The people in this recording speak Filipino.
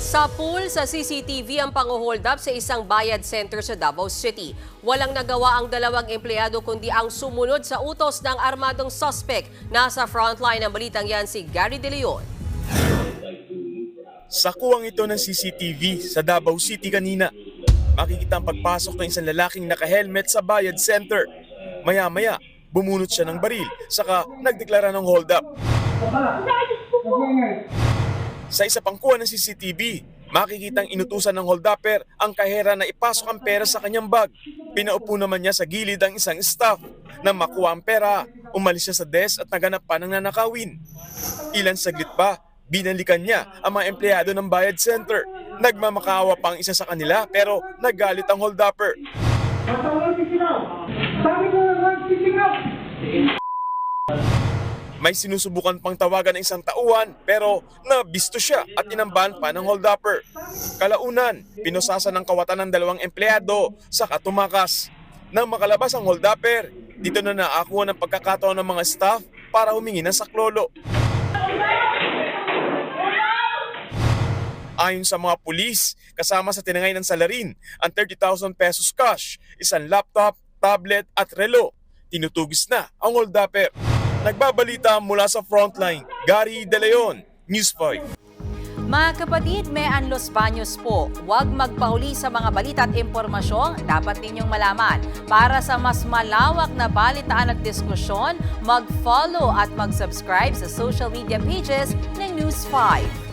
Sa pool sa CCTV ang pang-hold up sa isang bayad center sa Davao City. Walang nagawa ang dalawang empleyado kundi ang sumunod sa utos ng armadong suspect. Nasa frontline ng balitang yan si Gary De Leon. Sa kuwang ito ng CCTV sa Davao City kanina, makikita ang pagpasok ng isang lalaking naka-helmet sa bayad center. Maya-maya, bumunot siya ng baril, saka nagdeklara ng hold up. Sa isa pang kuha ng CCTV, makikitang inutusan ng holdupper ang kahera na ipasok ang pera sa kanyang bag. Pinaupo naman niya sa gilid ang isang staff. Nang makuha ang pera, umalis siya sa desk at naganap pa ng nanakawin. Ilan saglit pa, binalikan niya ang mga empleyado ng bayad center. Nagmamakaawa pa ang isa sa kanila pero naggalit ang holdupper. May sinusubukan pang tawagan ng isang tauhan pero nabisto siya at inambahan pa ng holdupper. Kalaunan, pinusasan ng kawatan ng dalawang empleyado sa katumakas. Nang makalabas ang holdupper, dito na naakuha ng pagkakataon ng mga staff para humingi ng saklolo. Ayon sa mga pulis, kasama sa tinangay ng salarin ang 30,000 pesos cash, isang laptop, tablet at relo. Tinutugis na ang holdupper. Nagbabalita mula sa frontline, Gary De Leon, News 5. Mga kapatid, Mean Los Baños po. Huwag magpahuli sa mga balita at impormasyong dapat ninyong malaman. Para sa mas malawak na balitaan at diskusyon, mag-follow at mag-subscribe sa social media pages ng News 5.